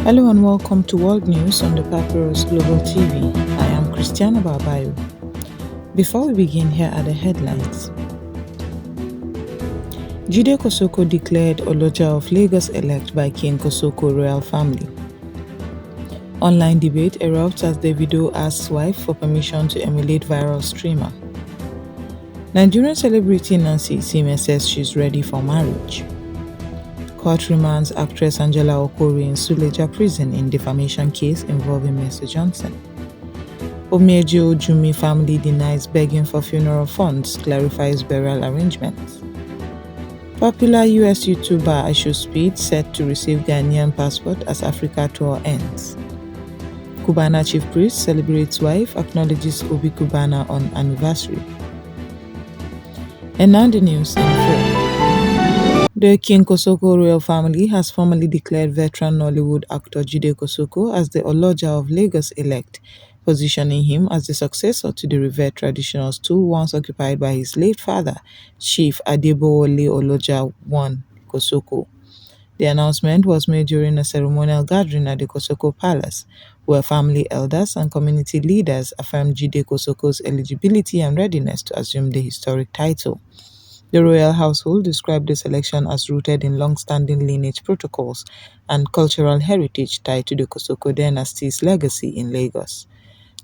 Hello and welcome to World News on the Papyrus Global TV. I am Christiana Barbayo. Before we begin, here are the headlines. Jide Kosoko declared Oloja of Lagos Elect by King Kosoko Royal Family. Online debate erupts as Davido asks wife for permission to emulate viral streamer. Nigerian celebrity Nancy Isime says she's ready for marriage. Court remands actress Angela Okorie in Suleja Prison in defamation case involving Mercy Johnson. Omije Ojumi family denies begging for funeral funds, clarifies burial arrangements. Popular US YouTuber Ishowspeed set to receive Ghanaian passport as Africa tour ends. Cubana Chief Priest celebrates wife, acknowledges Obi Cubana on anniversary. And now the news in full. The King Kosoko Royal Family has formally declared veteran Nollywood actor Jide Kosoko as the Oloja of Lagos Elect, positioning him as the successor to the revered traditional stool once occupied by his late father, Chief Adebowale Oloja I Kosoko. The announcement was made during a ceremonial gathering at the Kosoko Palace, where family elders and community leaders affirmed Jide Kosoko's eligibility and readiness to assume the historic title. The royal household described the selection as rooted in long-standing lineage protocols and cultural heritage tied to the Kosoko dynasty's legacy in Lagos.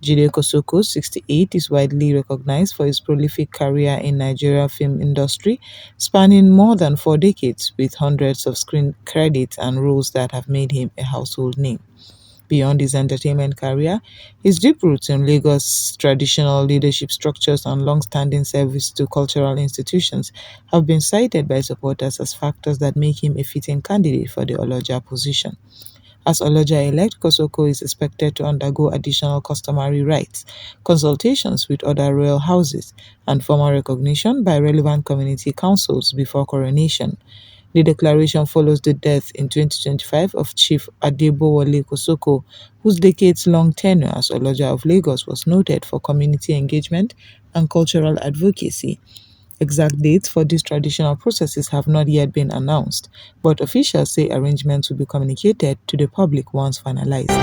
Jide Kosoko, 68, is widely recognized for his prolific career in Nigerian film industry, spanning more than 4 decades, with hundreds of screen credits and roles that have made him a household name. Beyond his entertainment career, his deep roots in Lagos' traditional leadership structures and long-standing service to cultural institutions have been cited by supporters as factors that make him a fitting candidate for the Oloja position. As Oloja-elect, Kosoko is expected to undergo additional customary rites, consultations with other royal houses, and formal recognition by relevant community councils before coronation. The declaration follows the death in 2025 of Chief Adebowale Kosoko, whose decades-long tenure as Oloja of Lagos was noted for community engagement and cultural advocacy. Exact dates for these traditional processes have not yet been announced, but officials say arrangements will be communicated to the public once finalized.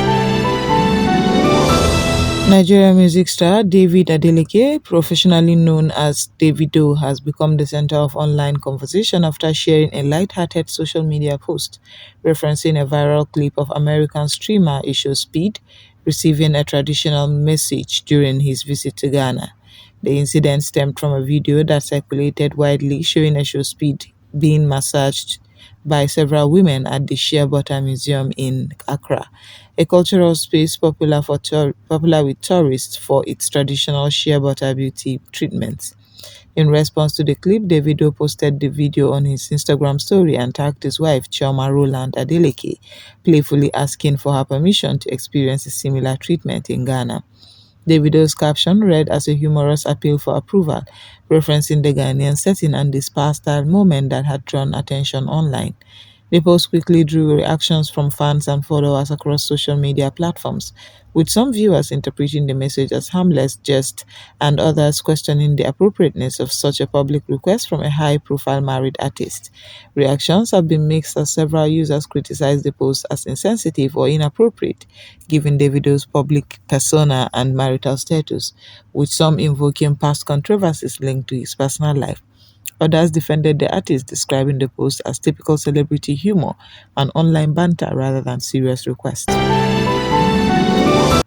Nigerian music star David Adeleke, professionally known as Davido, has become the center of online conversation after sharing a light-hearted social media post referencing a viral clip of American streamer Ishowspeed receiving a traditional message during his visit to Ghana. The incident stemmed from a video that circulated widely showing Ishowspeed being massaged by several women at the Shea Butter Museum in Accra, a cultural space popular with tourists for its traditional shea butter beauty treatments. In response to the clip, Davido posted the video on his Instagram story and tagged his wife, Chioma Roland Adeleke, playfully asking for her permission to experience a similar treatment in Ghana. Davido's caption read as a humorous appeal for approval, referencing the Ghanaian setting and the spa-style moment that had drawn attention online. The post quickly drew reactions from fans and followers across social media platforms, with some viewers interpreting the message as harmless jest and others questioning the appropriateness of such a public request from a high-profile married artist. Reactions have been mixed as several users criticized the post as insensitive or inappropriate, given Davido's public persona and marital status, with some invoking past controversies linked to his personal life. Others defended the artist, describing the post as typical celebrity humor and online banter rather than serious requests.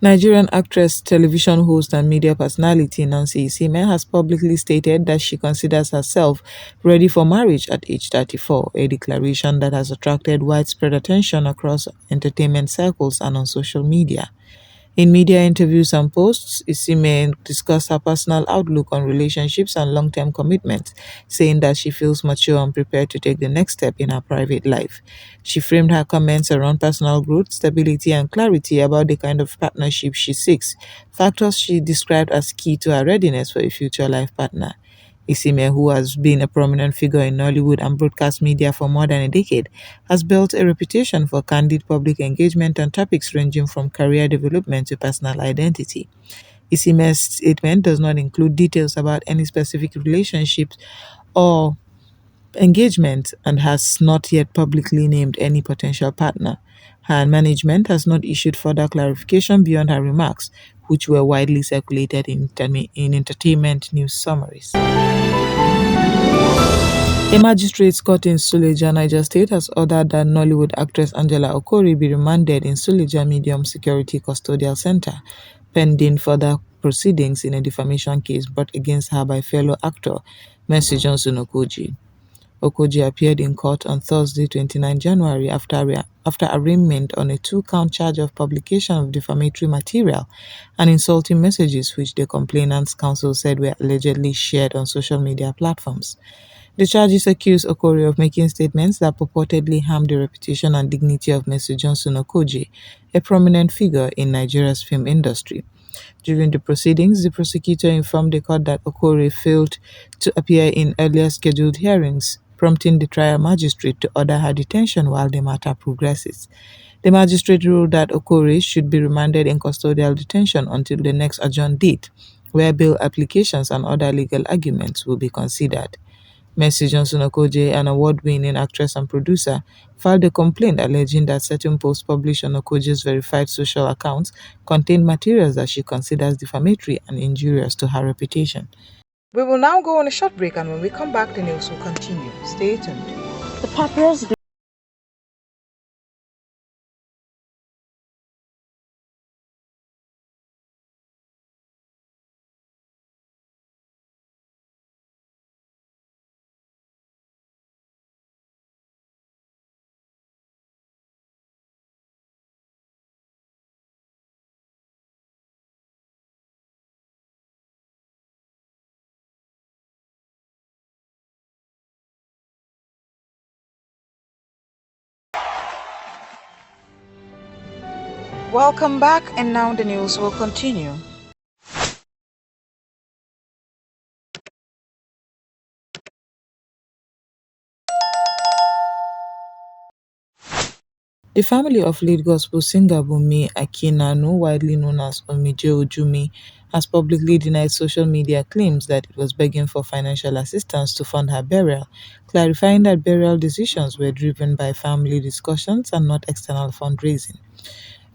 Nigerian actress, television host, and media personality Nancy Isime has publicly stated that she considers herself ready for marriage at age 34, a declaration that has attracted widespread attention across entertainment circles and on social media. In media interviews and posts, Isime discussed her personal outlook on relationships and long-term commitments, saying that she feels mature and prepared to take the next step in her private life. She framed her comments around personal growth, stability, and clarity about the kind of partnership she seeks, factors she described as key to her readiness for a future life partner. Isime, who has been a prominent figure in Nollywood and broadcast media for more than a decade, has built a reputation for candid public engagement on topics ranging from career development to personal identity. Isime's statement does not include details about any specific relationships or engagement and has not yet publicly named any potential partner. Her management has not issued further clarification beyond her remarks, which were widely circulated in entertainment news summaries. A magistrate court in Suleja, Niger State, has ordered that Nollywood actress Angela Okorie be remanded in Suleja Medium Security Custodial Center, pending further proceedings in a defamation case brought against her by fellow actor Mercy Johnson-Okojie. Okojie appeared in court on Thursday, 29 January, after arraignment on a two-count charge of publication of defamatory material and insulting messages which the complainant's counsel said were allegedly shared on social media platforms. The charges accuse Okorie of making statements that purportedly harm the reputation and dignity of Mercy Johnson-Okojie, a prominent figure in Nigeria's film industry. During the proceedings, the prosecutor informed the court that Okorie failed to appear in earlier scheduled hearings, prompting the trial magistrate to order her detention while the matter progresses. The magistrate ruled that Okorie should be remanded in custodial detention until the next adjourned date, where bail applications and other legal arguments will be considered. Mercy Johnson-Okojie, an award-winning actress and producer, filed a complaint alleging that certain posts published on Okojie's verified social accounts contained materials that she considers defamatory and injurious to her reputation. We will now go on a short break, and when we come back, the news will continue. Stay tuned. The paparazzi. Welcome back, and now the news will continue. The family of lead gospel singer Bumi Akinanu, widely known as Omije Ojumi, has publicly denied social media claims that it was begging for financial assistance to fund her burial, clarifying that burial decisions were driven by family discussions and not external fundraising.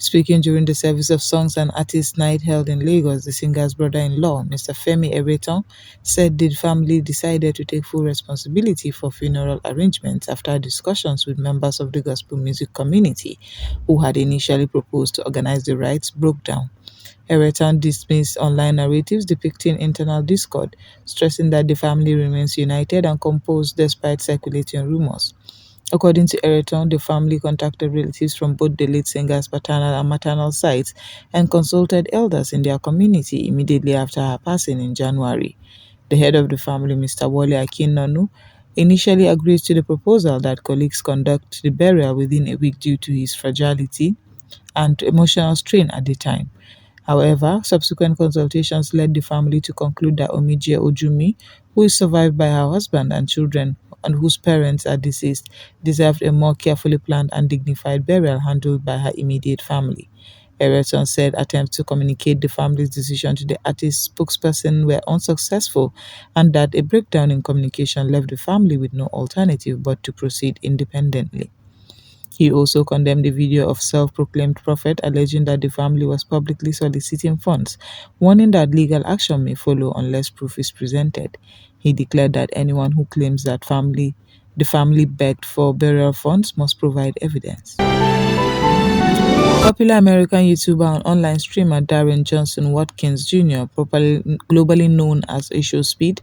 Speaking during the service of Songs and Artists Night held in Lagos, the singer's brother-in-law, Mr. Femi Ereton, said the family decided to take full responsibility for funeral arrangements after discussions with members of the gospel music community who had initially proposed to organize the rites broke down. Ereton dismissed online narratives depicting internal discord, stressing that the family remains united and composed despite circulating rumors. According to Ereton, the family contacted relatives from both the lead singer's paternal and maternal sides and consulted elders in their community immediately after her passing in January. The head of the family, Mr. Wole Akinonu, initially agreed to the proposal that colleagues conduct the burial within a week due to his fragility and emotional strain at the time. However, subsequent consultations led the family to conclude that Omije Ojumi, who is survived by her husband and children and whose parents are deceased, deserved a more carefully planned and dignified burial handled by her immediate family. Ereton said attempts to communicate the family's decision to the artist's spokesperson were unsuccessful and that a breakdown in communication left the family with no alternative but to proceed independently. He also condemned the video of self-proclaimed prophet alleging that the family was publicly soliciting funds, warning that legal action may follow unless proof is presented. He declared that anyone who claims that the family begged for burial funds must provide evidence. Popular American YouTuber and online streamer Darren Johnson Watkins Jr., globally known as Ishowspeed,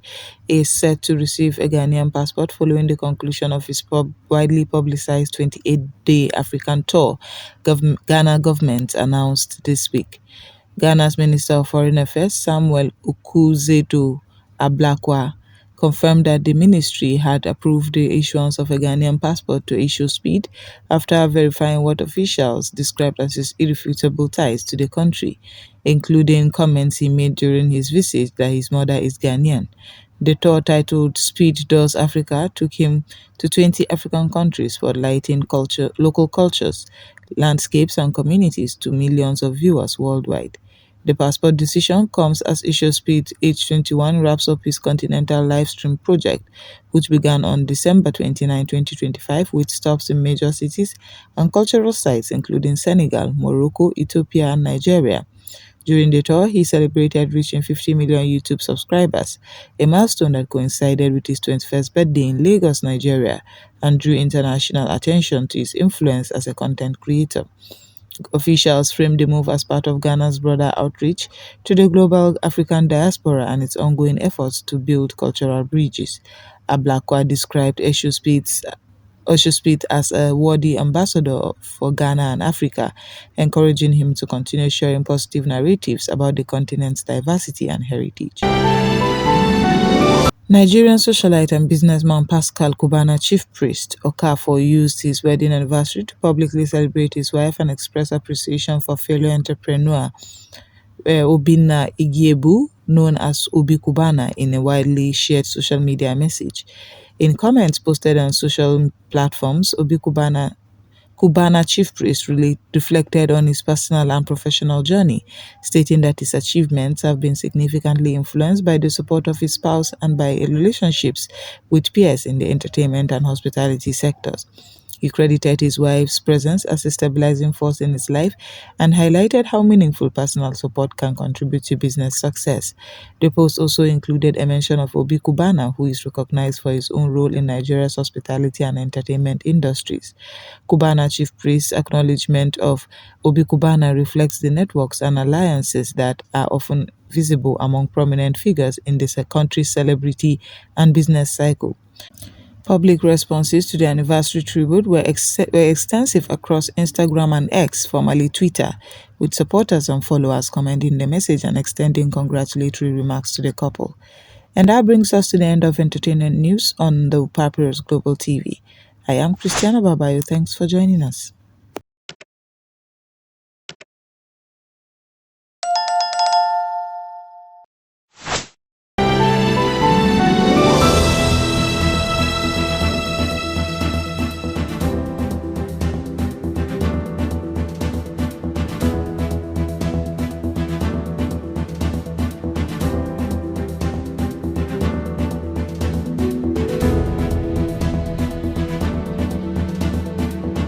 is set to receive a Ghanaian passport following the conclusion of his widely publicized 28-day African tour, Ghana government announced this week. Ghana's Minister of Foreign Affairs, Samuel Okudzeto Ablakwa, confirmed that the ministry had approved the issuance of a Ghanaian passport to Ishowspeed after verifying what officials described as his irrefutable ties to the country, including comments he made during his visit that his mother is Ghanaian. The tour, titled Speed Does Africa, took him to 20 African countries, spotlighting local cultures, landscapes, and communities to millions of viewers worldwide. The passport decision comes as Ishowspeed H21 wraps up his continental livestream project, which began on December 29, 2025, with stops in major cities and cultural sites including Senegal, Morocco, Ethiopia, and Nigeria. During the tour, he celebrated reaching 50 million YouTube subscribers, a milestone that coincided with his 21st birthday in Lagos, Nigeria, and drew international attention to his influence as a content creator. Officials framed the move as part of Ghana's broader outreach to the global African diaspora and its ongoing efforts to build cultural bridges. Ablakwa described Ishowspeed as a worthy ambassador for Ghana and Africa, encouraging him to continue sharing positive narratives about the continent's diversity and heritage. Nigerian socialite and businessman Pascal Cubana Chief Priest Okafor used his wedding anniversary to publicly celebrate his wife and express appreciation for fellow entrepreneur Obinna Igiebu, known as Obi Cubana, in a widely shared social media message. In comments posted on social platforms, Cubana Chief Priest reflected on his personal and professional journey, stating that his achievements have been significantly influenced by the support of his spouse and by relationships with peers in the entertainment and hospitality sectors. He credited his wife's presence as a stabilizing force in his life and highlighted how meaningful personal support can contribute to business success. The post also included a mention of Obi Cubana, who is recognized for his own role in Nigeria's hospitality and entertainment industries. Cubana Chief Priest's acknowledgement of Obi Cubana reflects the networks and alliances that are often visible among prominent figures in the country's celebrity and business cycle. Public responses to the anniversary tribute were extensive across Instagram and X, formerly Twitter, with supporters and followers commending the message and extending congratulatory remarks to the couple. And that brings us to the end of entertainment news on the Papyrus Global TV. I am Christiana Babayo. Thanks for joining us.